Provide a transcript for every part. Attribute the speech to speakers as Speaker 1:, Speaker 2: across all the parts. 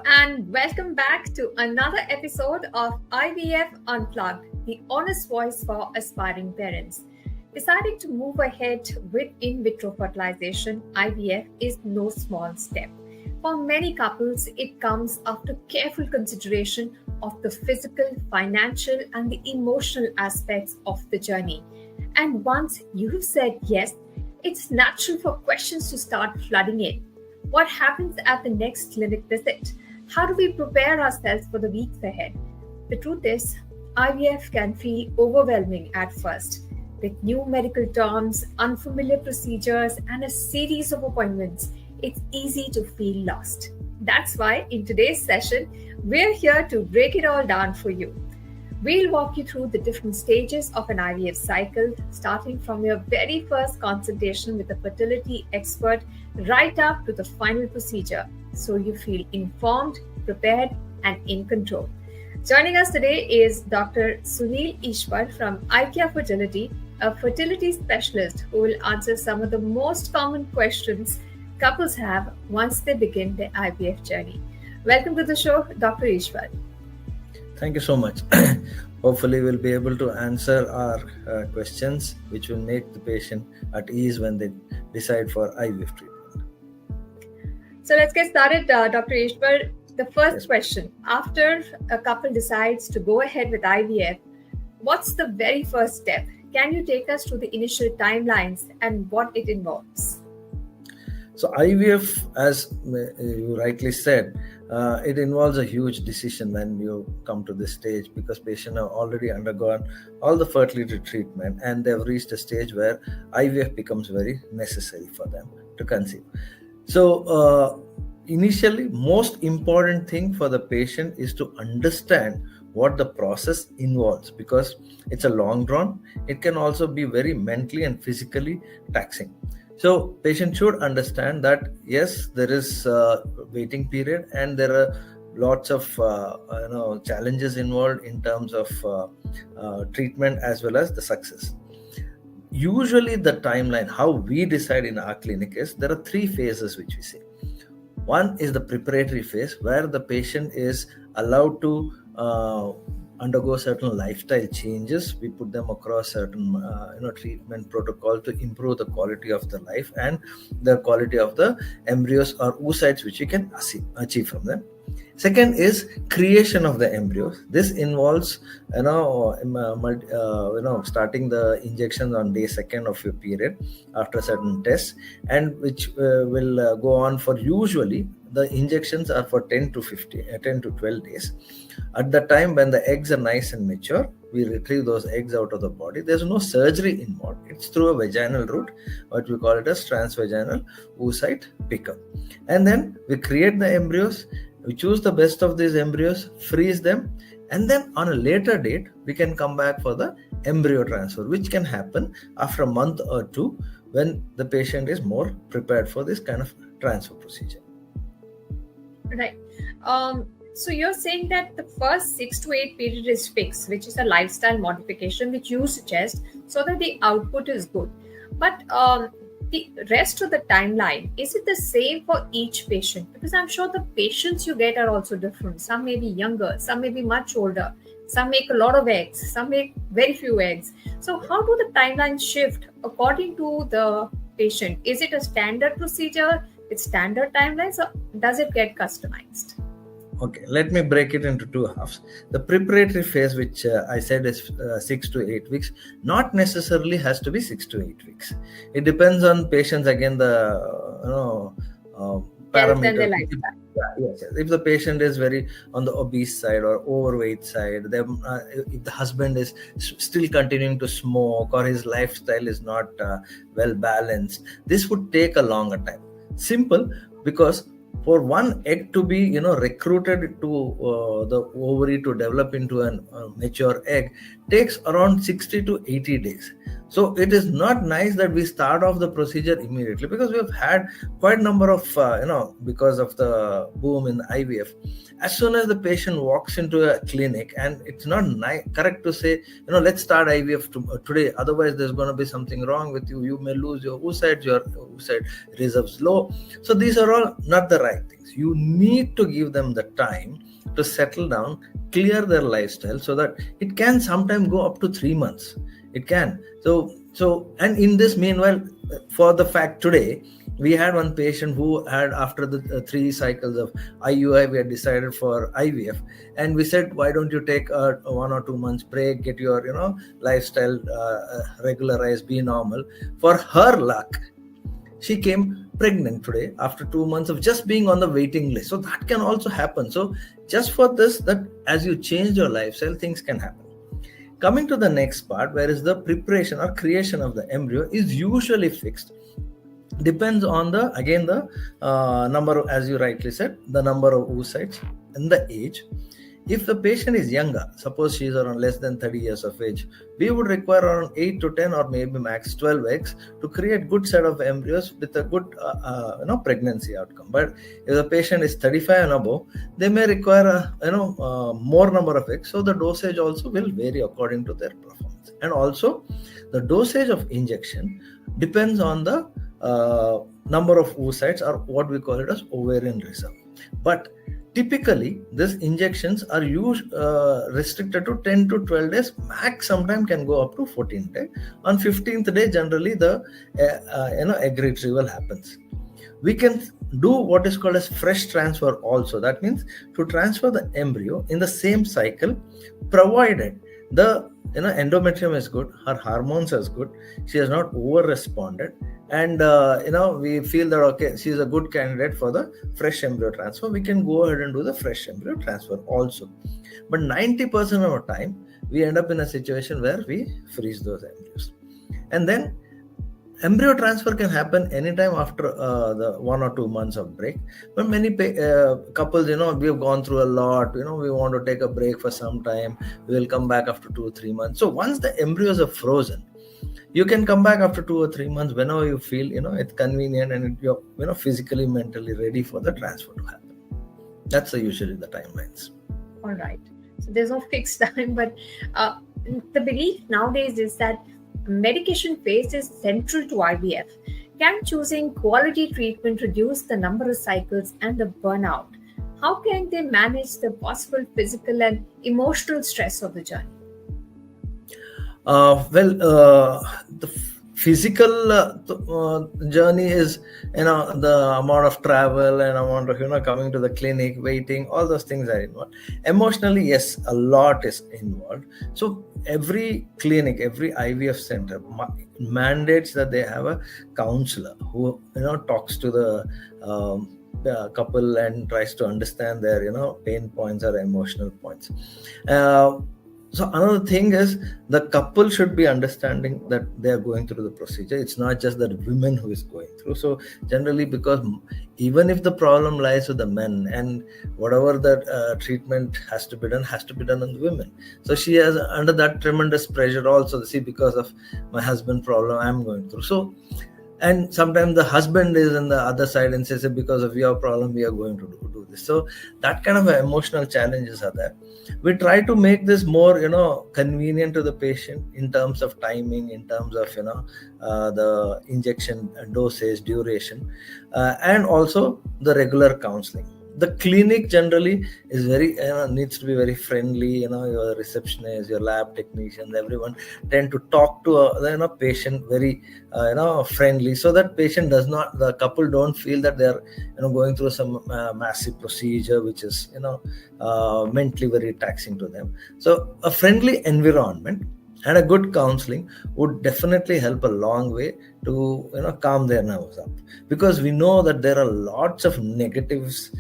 Speaker 1: and welcome back to another episode of IVF Unplugged, the honest voice for aspiring parents. Deciding to move ahead with in vitro fertilization, IVF, is no small step. For many couples, it comes after careful consideration of the physical, financial, and the emotional aspects of the journey. And once you've said yes, it's natural for questions to start flooding in. What happens at the next clinic visit? How do we prepare ourselves for the weeks ahead? The truth is, IVF can feel overwhelming at first. With new medical terms, unfamiliar procedures, and a series of appointments, it's easy to feel lost. That's why in today's session, we're here to break it all down for you. We'll walk you through the different stages of an IVF cycle, starting from your very first consultation with a fertility expert right up to the final procedure, so you feel informed, prepared, and in control. Joining us today is Dr. Sunil Eshwar from Aikya Fertility, a fertility specialist who will answer some of the most common questions couples have once they begin their IVF journey. Welcome to the show, Dr. Eshwar.
Speaker 2: Thank you so much. Hopefully, we'll be able to answer our questions, which will make the patient at ease when they decide for IVF treatment.
Speaker 1: So let's get started, Dr. Eshwar. The first question, after a couple decides to go ahead with IVF, what's the very first step? Can you take us through the initial timelines and what it involves?
Speaker 2: So IVF, as you rightly said, it involves a huge decision when you come to this stage, because patients have already undergone all the fertility treatment and they've reached a stage where IVF becomes very necessary for them to conceive. So initially, most important thing for the patient is to understand what the process involves, because it's a long drawn. It can also be very mentally and physically taxing. So patient should understand that yes, there is a waiting period and there are lots of challenges involved in terms of treatment as well as the success. Usually the timeline, how we decide in our clinic, is there are three phases which we see. One is the preparatory phase, where the patient is allowed to undergo certain lifestyle changes. We put them across certain treatment protocol to improve the quality of the life and the quality of the embryos or oocytes which you can achieve from them. Second is creation of the embryos. This involves starting the injections on day second of your period after certain tests, and which will go on for, usually the injections are for 10 to 12 days. At the time when the eggs are nice and mature, we retrieve those eggs out of the body. There's no surgery involved. It's through a vaginal route, what we call it as transvaginal oocyte pickup. And then we create the embryos. We choose the best of these embryos, freeze them, and then on a later date, we can come back for the embryo transfer, which can happen after a month or two when the patient is more prepared for this kind of transfer procedure.
Speaker 1: Right. So you're saying that the first 6 to 8 period is fixed, which is a lifestyle modification which you suggest so that the output is good. But the rest of the timeline, is it the same for each patient? Because I'm sure the patients you get are also different. Some may be younger, some may be much older, some make a lot of eggs, some make very few eggs. So how do the timelines shift according to the patient? Is it a standard procedure with standard timelines, or does it get customized?
Speaker 2: Okay, let me break it into two halves. The preparatory phase, which I said is 6 to 8 weeks, not necessarily has to be 6 to 8 weeks. It depends on patients, again, the parameters. Yes, if the patient is very on the obese side or overweight side, if the husband is still continuing to smoke or his lifestyle is not well balanced, this would take a longer time. Simple, because for one egg to be recruited to the ovary to develop into a mature egg takes around 60 to 80 days. So it is not nice that we start off the procedure immediately, because we have had quite a number of because of the boom in IVF. As soon as the patient walks into a clinic, and it's not correct to say, let's start IVF today, otherwise there's going to be something wrong with you. You may lose your oocytes, your oocyte reserves low. So these are all not the right things. You need to give them the time to settle down, clear their lifestyle, so that it can sometimes go up to 3 months. It can. So and in this meanwhile, for the fact today, we had one patient who had, after the 3 cycles of IUI, we had decided for IVF, and we said, why don't you take a 1 or 2 months break, get your lifestyle regularized, be normal. For her luck, she came pregnant today after 2 months of just being on the waiting list. So that can also happen. So just for this, that as you change your lifestyle, things can happen. Coming to the next part, where is the preparation or creation of the embryo is usually fixed. Depends on the number of, as you rightly said, the number of oocytes and the age. If the patient is younger, suppose she is around less than 30 years of age, we would require around 8 to 10 or maybe max 12 eggs to create good set of embryos with a good pregnancy outcome. But if the patient is 35 and above, they may require more number of eggs. So the dosage also will vary according to their performance. And also the dosage of injection depends on the number of oocytes, or what we call it as ovarian reserve. But typically, these injections are restricted to 10 to 12 days. Max sometimes can go up to 14 days. On 15th day, generally the egg retrieval happens. We can do what is called as fresh transfer also. That means to transfer the embryo in the same cycle, provided the endometrium is good, her hormones is good, she has not over responded, and we feel that okay, she is a good candidate for the fresh embryo transfer. We can go ahead and do the fresh embryo transfer also. But 90% of the time we end up in a situation where we freeze those embryos. And then embryo transfer can happen anytime after the 1 or 2 months of break. But many couples, we have gone through a lot, we want to take a break for some time, we will come back after 2 or 3 months. So once the embryos are frozen, you can come back after 2 or 3 months whenever you feel it's convenient, and you're physically, mentally ready for the transfer to happen. That's usually the timelines.
Speaker 1: All right. So there's no fixed time, but the belief nowadays is that medication phase is central to IVF. Can choosing quality treatment reduce the number of cycles and the burnout? How can they manage the possible physical and emotional stress of the journey?
Speaker 2: The physical journey is the amount of travel and amount of coming to the clinic, waiting, all those things are involved. Emotionally, yes, a lot is involved. So every clinic, every IVF center mandates that they have a counselor who talks to the couple and tries to understand their pain points or emotional points. So another thing is, the couple should be understanding that they are going through the procedure. It's not just the women who is going through. So generally, because even if the problem lies with the men, and whatever the treatment has to be done on the women. So she has under that tremendous pressure also. See, because of my husband problem, I'm going through. So, and sometimes the husband is on the other side and says, because of your problem, we are going to do this. So that kind of emotional challenges are there. We try to make this more, convenient to the patient in terms of timing, in terms of, the injection dosage, duration, and also the regular counseling. The clinic generally is very, needs to be very friendly. Your receptionist, your lab technicians, everyone tend to talk to a patient very, friendly, so that the couple don't feel that they're, going through some massive procedure, which is, mentally very taxing to them. So a friendly environment and a good counseling would definitely help a long way to calm their nerves up, because we know that there are lots of negatives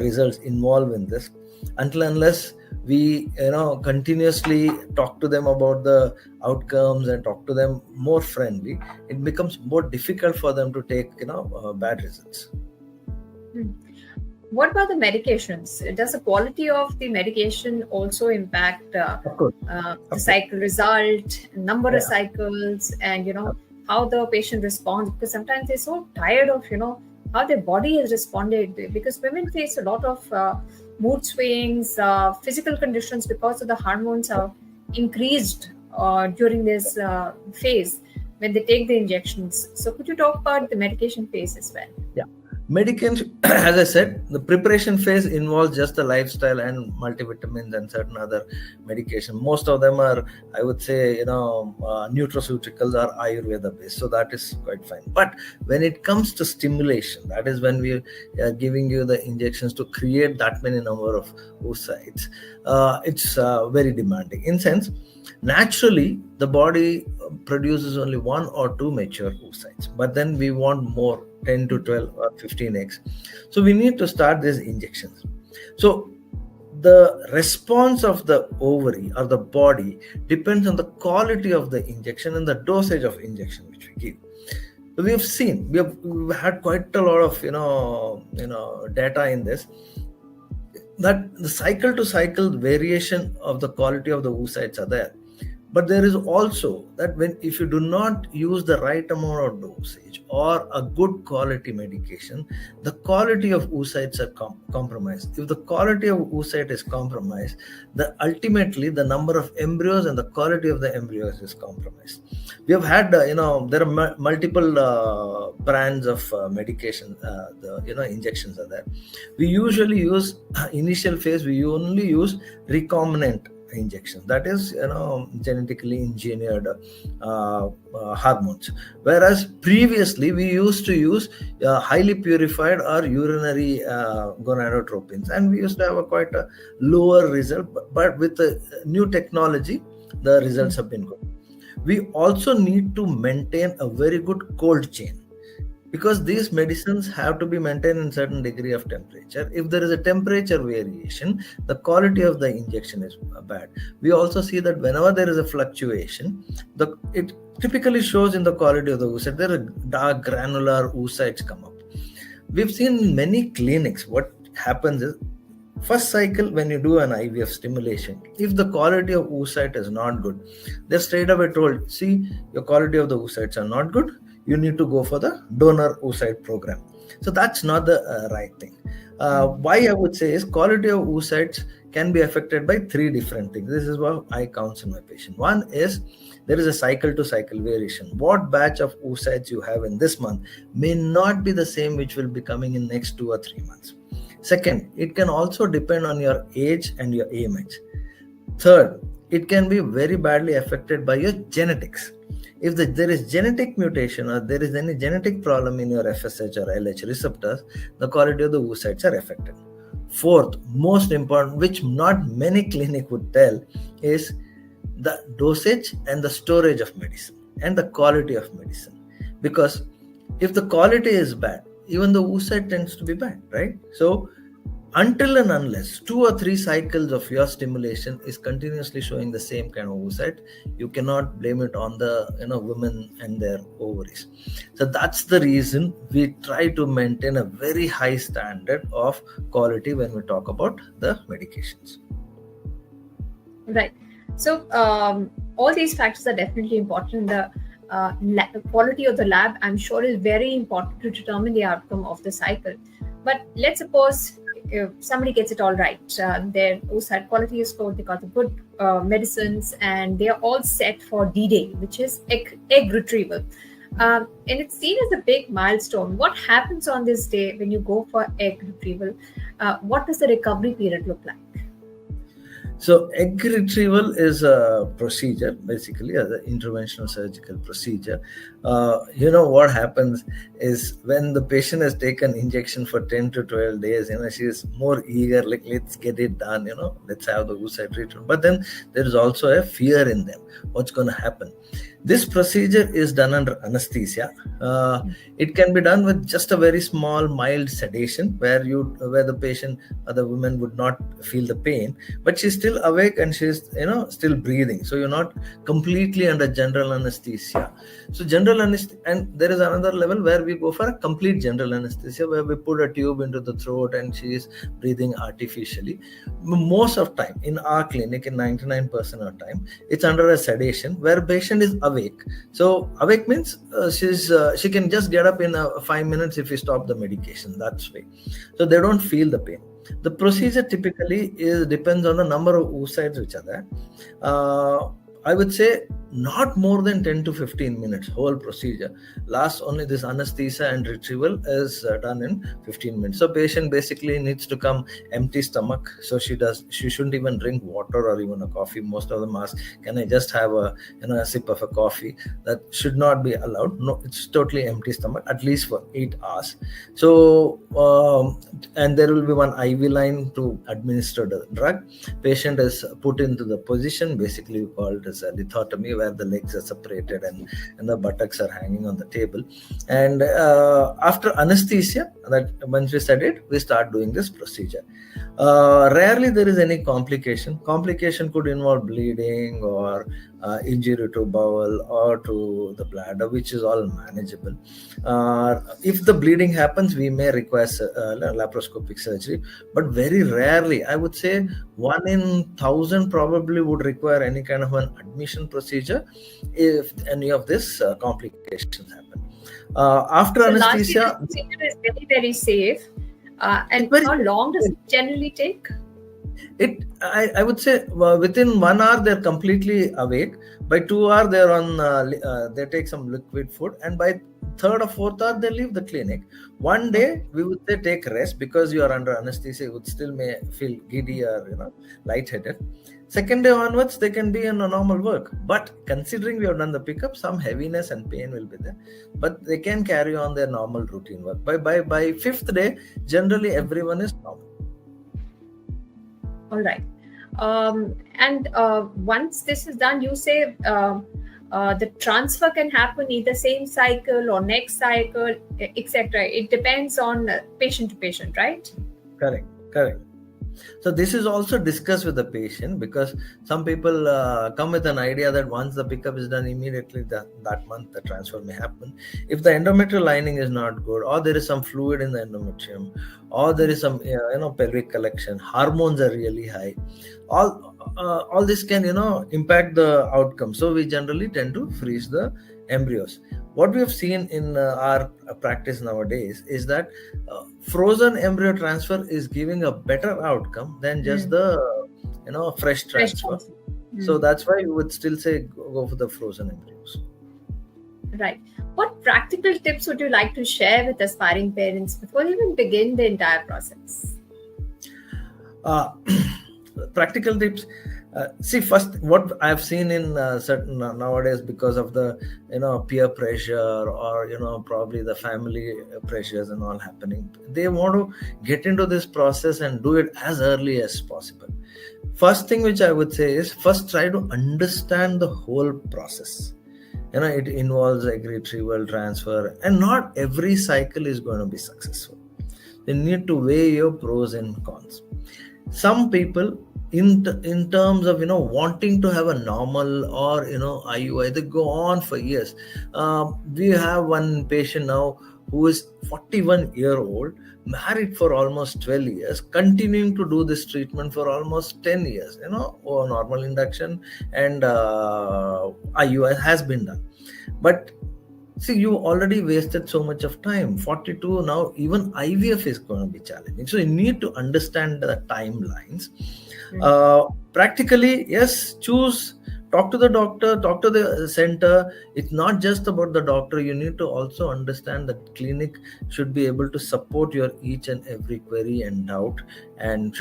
Speaker 2: results involved in this. Unless we continuously talk to them about the outcomes and talk to them more friendly, it becomes more difficult for them to take bad results.
Speaker 1: What about the medications? Does the quality of the medication also impact
Speaker 2: Of course,
Speaker 1: the
Speaker 2: of course.
Speaker 1: cycle result, number of
Speaker 2: Yeah.
Speaker 1: cycles, and how the patient responds? Because sometimes they're so tired of how their body has responded. Because women face a lot of mood swings, physical conditions because of the hormones are increased during this phase when they take the injections. So could you talk about the medication phase as well?
Speaker 2: Yeah. Medication, as I said, the preparation phase involves just the lifestyle and multivitamins and certain other medication. Most of them are, I would say, nutraceuticals or Ayurveda based. So that is quite fine. But when it comes to stimulation, that is when we are giving you the injections to create that many number of oocytes. It's very demanding. In sense, naturally, the body produces only one or two mature oocytes, but then we want more, 10 to 12 or 15x. So we need to start these injections. So the response of the ovary or the body depends on the quality of the injection and the dosage of injection which we give. So we've had quite a lot of data in this, that the cycle to cycle variation of the quality of the oocytes are there. But there is also that if you do not use the right amount of dosage or a good quality medication, the quality of oocytes are compromised. If the quality of oocyte is compromised, ultimately the number of embryos and the quality of the embryos is compromised. We have had there are multiple brands of medication. Injections are there. We usually use initial phase. We only use recombinant injections, that is genetically engineered hormones, whereas previously we used to use highly purified or urinary gonadotropins, and we used to have quite a lower result, but with the new technology the results have been good. We also need to maintain a very good cold chain, because these medicines have to be maintained in certain degree of temperature. If there is a temperature variation, the quality of the injection is bad. We also see that whenever there is a fluctuation, it typically shows in the quality of the oocyte. There are dark granular oocytes come up. We've seen in many clinics what happens is, first cycle when you do an IVF stimulation, if the quality of oocyte is not good, they're straight away told, see, your quality of the oocytes are not good, you need to go for the donor oocyte program. So that's not the right thing. Why I would say is, quality of oocytes can be affected by three different things. This is what I counsel my patient. One is, there is a cycle to cycle variation. What batch of oocytes you have in this month may not be the same which will be coming in next 2 or 3 months. Second, it can also depend on your age and your image. Third, it can be very badly affected by your genetics. If there is genetic mutation or there is any genetic problem in your FSH or LH receptors, the quality of the oocytes are affected. Fourth, most important, which not many clinic would tell, is the dosage and the storage of medicine and the quality of medicine. Because if the quality is bad, even the oocyte tends to be bad, right? So until and unless 2 or 3 cycles of your stimulation is continuously showing the same kind of oocyte, you cannot blame it on the women and their ovaries. So that's the reason we try to maintain a very high standard of quality when we talk about the medications.
Speaker 1: Right. So all these factors are definitely important. The quality of the lab, I'm sure, is very important to determine the outcome of the cycle. But let's suppose if somebody gets it all right, their oocyte quality is good, they got the good medicines, and they are all set for D-Day, which is egg retrieval. And it's seen as a big milestone. What happens on this day when you go for egg retrieval? What does the recovery period look like?
Speaker 2: So egg retrieval is a procedure, basically an interventional surgical procedure. What happens is, when the patient has taken injection for 10 to 12 days, she is more eager, like, let's get it done, let's have the oocyte retrieval. But then there is also a fear in them. What's going to happen? This procedure is done under anesthesia. It can be done with just a very small, mild sedation, where the patient or the woman would not feel the pain, but she's still awake and she's still breathing. So you're not completely under general anesthesia. So general general anesthesia, and there is another level where we go for a complete general anesthesia, where we put a tube into the throat and she is breathing artificially. Most of time in our clinic, in 99% of time, it's under a sedation where patient is awake. So awake means she can just get up in 5 minutes if we stop the medication. That's way. So they don't feel the pain. The procedure typically depends on the number of oocytes which are there. I would say not more than 10 to 15 minutes. Whole procedure lasts only. This anesthesia and retrieval is done in 15 minutes. So patient basically needs to come empty stomach. So she shouldn't even drink water or even a coffee. Most of them ask, can I just have a sip of a coffee? That should not be allowed. No, it's totally empty stomach, at least for 8 hours. So and there will be one IV line to administer the drug. Patient is put into the position, basically called as a lithotomy, where the legs are separated and the buttocks are hanging on the table. And after anesthesia, that once we said it, we start doing this procedure. Rarely there is any complication. Complication could involve bleeding or injury to bowel or to the bladder, which is all manageable. If the bleeding happens, we may request laparoscopic surgery, but very rarely, I would say 1 in 1,000 probably would require any kind of an admission procedure if any of this complications happen. After anesthesia,
Speaker 1: the procedure is very, very safe. And how long does it generally take?
Speaker 2: I would say within 1 hour they're completely awake. By 2 hours they're on they take some liquid food, and by 3rd or 4th hour they leave the clinic. One day we would say take rest, because you are under anesthesia, you would still may feel giddy or lightheaded. Second day onwards they can be in a normal work, but considering we have done the pickup, some heaviness and pain will be there, but they can carry on their normal routine work. By 5th day generally everyone is normal.
Speaker 1: All right. And once this is done, you say the transfer can happen either same cycle or next cycle, etc. It depends on patient to patient, right?
Speaker 2: Correct. So this is also discussed with the patient, because some people come with an idea that once the pickup is done, immediately that month the transfer may happen. If the endometrial lining is not good, or there is some fluid in the endometrium, or there is some pelvic collection, hormones are really high, all this can impact the outcome. So we generally tend to freeze the embryos. What we have seen in our practice nowadays is that frozen embryo transfer is giving a better outcome than just the fresh transfer. So that's why we would still say go for the frozen embryos.
Speaker 1: Right. What practical tips would you like to share with aspiring parents before you even begin the entire process?
Speaker 2: Practical tips. See, first, what I've seen in certain nowadays, because of the peer pressure or probably the family pressures and all happening, they want to get into this process and do it as early as possible. First thing which I would say is, first try to understand the whole process. It involves egg retrieval, transfer, and not every cycle is going to be successful. You need to weigh your pros and cons. Some people, in terms of wanting to have a normal or IUI, they go on for years. We have one patient now who is 41-year-old, married for almost 12 years, continuing to do this treatment for almost 10 years. Normal induction and IUI has been done, but see, you already wasted so much of time. 42 now, even IVF is going to be challenging. So you need to understand the timelines. Practically, yes, talk to the doctor, talk to the center. It's not just about the doctor. You need to also understand that clinic should be able to support your each and every query and doubt, and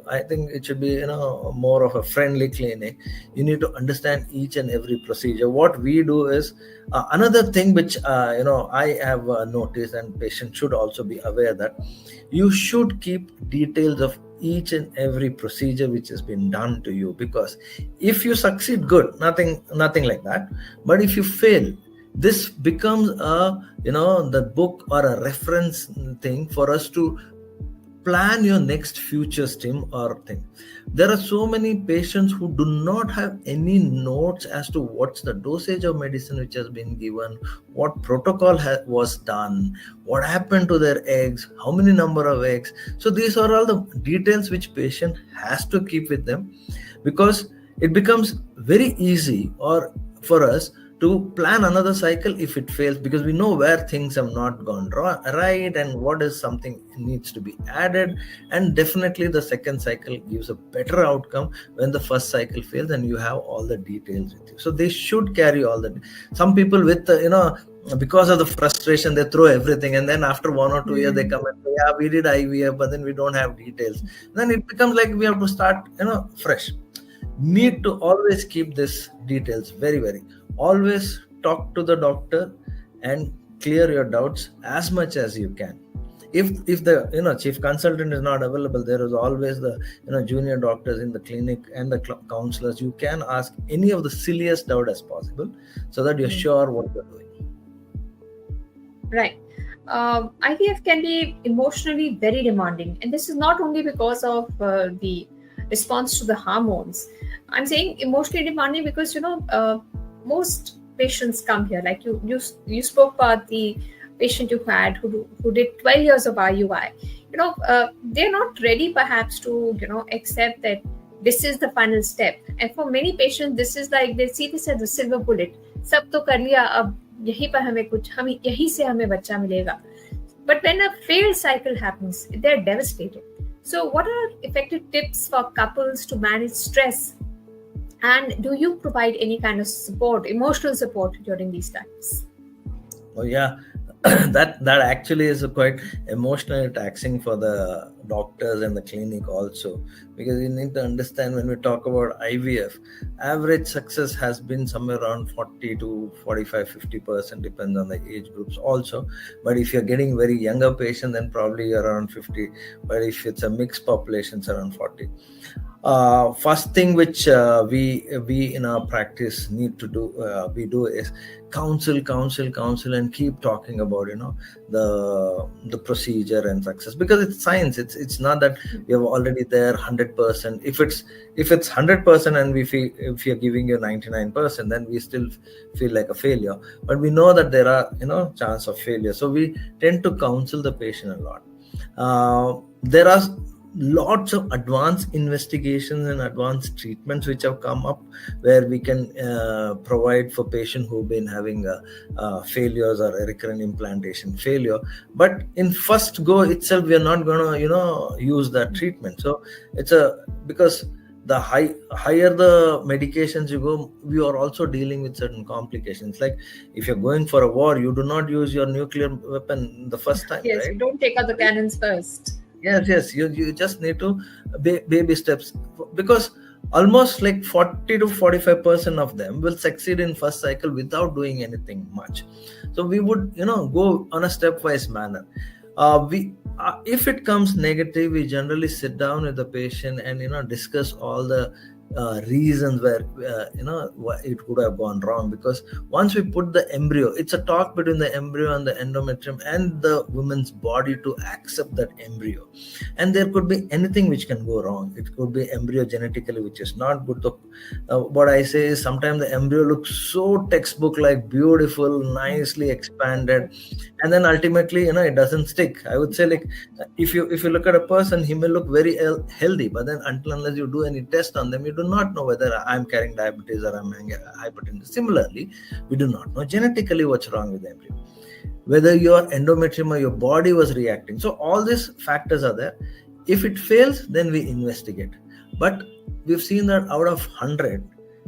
Speaker 2: I think it should be more of a friendly clinic. You need to understand each and every procedure. What we do is another thing which I have noticed, and patients should also be aware, that you should keep details of each and every procedure which has been done to you, because if you succeed, good, nothing like that. But if you fail, this becomes the book or a reference thing for us to plan your next future stim or thing. There are so many patients who do not have any notes as to what's the dosage of medicine which has been given, what protocol was done, what happened to their eggs, how many number of eggs. So these are all the details which patient has to keep with them, because it becomes very easy or for us to plan another cycle if it fails, because we know where things have not gone right and what is something needs to be added. And definitely the second cycle gives a better outcome when the first cycle fails and you have all the details with you. So they should carry all the, some people with because of the frustration they throw everything, and then after 1 or 2 years they come and say, yeah, we did IVF but then we don't have details. Then it becomes like we have to start fresh. Need to always keep this details very, very. Always talk to the doctor and clear your doubts as much as you can. If the chief consultant is not available, there is always the junior doctors in the clinic and the counselors. You can ask any of the silliest doubt as possible, so that you're sure what you're doing.
Speaker 1: Right. IVF can be emotionally very demanding, and this is not only because of the response to the hormones. I'm saying emotionally demanding because most patients come here, like you spoke about the patient you had who did 12 years of IUI. They're not ready perhaps to accept that this is the final step. And for many patients, this is like they see this as a silver bullet. Sab to kar liya, ab yahi par yahi se hame bachcha milega. But when a failed cycle happens, they're devastated. So what are effective tips for couples to manage stress? And do you provide any kind of support, emotional support during these times?
Speaker 2: Oh yeah, that actually is quite emotionally taxing for the doctors and the clinic also, because you need to understand, when we talk about IVF, average success has been somewhere around 40 to 45-50%, depends on the age groups also. But if you're getting very younger patient, then probably you're around 50. But if it's a mixed population, it's around 40. First thing which we in our practice need to do, we do is counsel and keep talking about the procedure and success, because it's science. It's not that we are already there 100%. If it's 100% and if you're giving you 99%, then we still feel like a failure. But we know that there are chance of failure, so we tend to counsel the patient a lot. There are lots of advanced investigations and advanced treatments which have come up, where we can provide for patients who've been having failures or a recurrent implantation failure. But in first go itself, we are not going to use that treatment. So it's because the higher the medications you go, we are also dealing with certain complications. Like if you're going for a war, you do not use your nuclear weapon the first time.
Speaker 1: Yes,
Speaker 2: right?
Speaker 1: you don't take out the cannons first.
Speaker 2: Yes, you just need to baby steps, because almost like 40 to 45% of them will succeed in first cycle without doing anything much. So we would go on a stepwise manner. If it comes negative, we generally sit down with the patient and discuss all the reasons where it could have gone wrong. Because once we put the embryo, it's a talk between the embryo and the endometrium and the woman's body to accept that embryo. And there could be anything which can go wrong. It could be embryo genetically which is not good. What I say is, sometimes the embryo looks so textbook like, beautiful, nicely expanded, and then ultimately it doesn't stick. I would say, like, if you look at a person, he may look very healthy, but then until unless you do any test on them, you do not know whether I'm carrying diabetes or I'm hypertension. Similarly, we do not know genetically what's wrong with the embryo, whether your endometrium or your body was reacting. So all these factors are there. If it fails, then we investigate. But we've seen that out of 100,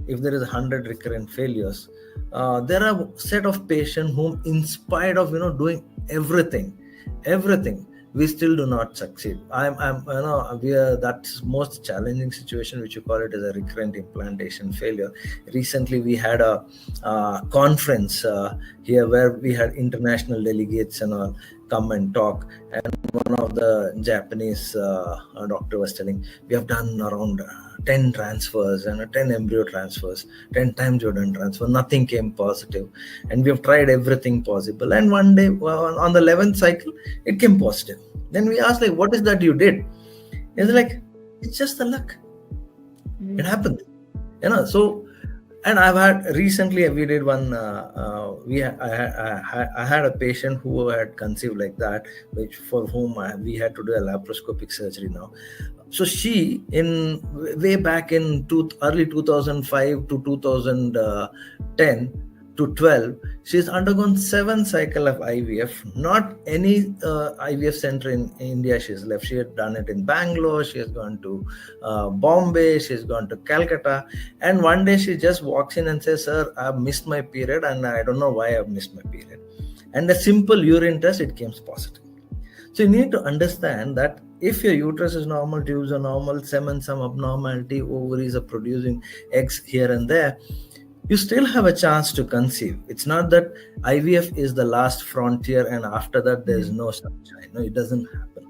Speaker 2: if there is 100 recurrent failures, there are a set of patients whom, in spite of doing everything, we still do not succeed. That's most challenging situation, which you call it as a recurrent implantation failure. Recently, we had a conference here where we had international delegates and all come and talk. And one of the Japanese doctor was telling, we have done around 10 transfers and 10 embryo transfers, 10 times you've done transfer, nothing came positive, and we have tried everything possible, and one day on the 11th cycle it came positive. Then we asked, like, what is that you did? It's like, it's just the luck. It happened, so. And I've had recently, we did one. I had a patient who had conceived like that, which for whom we had to do a laparoscopic surgery now. So she, in way back in early 2005 to 2010 to 12, she's undergone 7 cycles of IVF. Not any IVF center in India she's left. She had done it in Bangalore. She has gone to Bombay. She's gone to Calcutta. And one day she just walks in and says, "Sir, I've missed my period, and I don't know why I've missed my period." And a simple urine test, it came positive. So you need to understand that if your uterus is normal, tubes are normal, semen some abnormality, ovaries are producing eggs here and there, you still have a chance to conceive. It's not that IVF is the last frontier and after that there's no sunshine. No, it doesn't happen.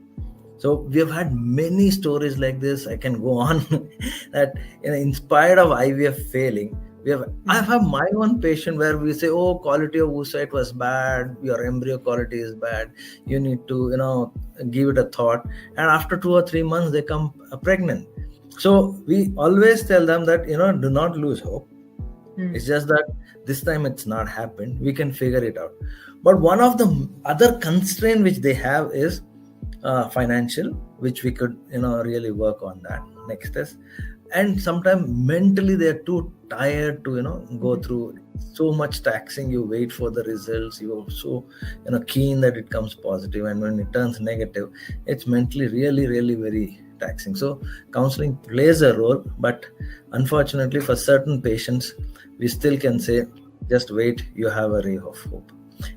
Speaker 2: So we have had many stories like this. I can go on that in spite of IVF failing, I have my own patient where we say, "Oh, quality of oocyte was bad, your embryo quality is bad, you need to give it a thought," and after 2 or 3 months they come pregnant. So we always tell them that do not lose hope. It's just that this time it's not happened. We can figure it out. But one of the other constraint which they have is financial, which we could really work on that. Next is, and sometimes mentally they're too tired to go through so much taxing. You wait for the results. You're so keen that it comes positive, and when it turns negative, it's mentally really, really very taxing. So counseling plays a role, but unfortunately for certain patients, we still can say, just wait, you have a ray of hope.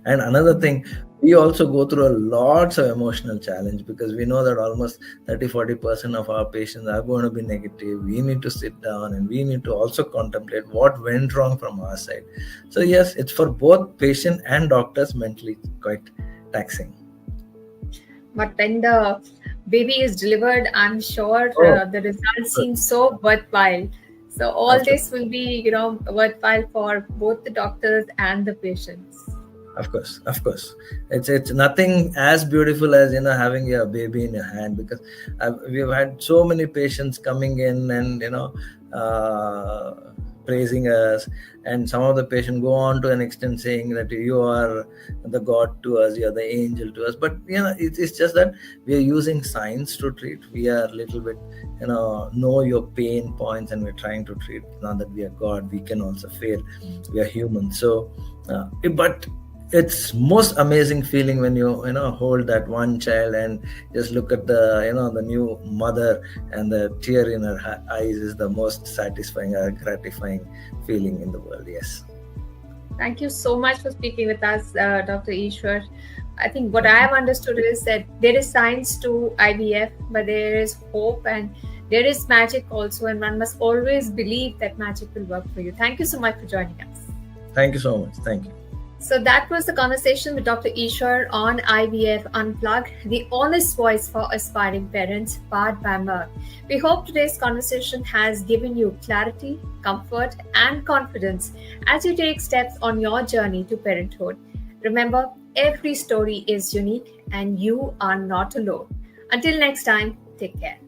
Speaker 2: And another thing, we also go through lots of emotional challenge, because we know that almost 30-40% of our patients are going to be negative. We need to sit down and we need to also contemplate what went wrong from our side. So yes, it's for both patient and doctors mentally quite taxing.
Speaker 1: But when the baby is delivered, I'm sure the results seem so worthwhile. So all this will be, worthwhile for both the doctors and the patients.
Speaker 2: Of course. It's nothing as beautiful as having your baby in your hand, because we've had so many patients coming in and praising us, and some of the patients go on to an extent saying that you are the God to us, you are the angel to us. But it's just that we are using science to treat. We are a little bit know your pain points, and we're trying to treat. Not that we are God, we can also fail. We are human. So but it's most amazing feeling when you hold that one child and just look at the the new mother, and the tear in her eyes is the most satisfying or gratifying feeling in the world. Yes.
Speaker 1: Thank you so much for speaking with us, Dr. Eshwar. I think what I have understood is that there is science to IVF, but there is hope and there is magic also, and one must always believe that magic will work for you. Thank you so much for joining us.
Speaker 2: Thank you so much. Thank you.
Speaker 1: So that was the conversation with Dr. Eshwar on IVF Unplugged, the honest voice for aspiring parents, powered by Merck. We hope today's conversation has given you clarity, comfort, and confidence as you take steps on your journey to parenthood. Remember, every story is unique and you are not alone. Until next time, take care.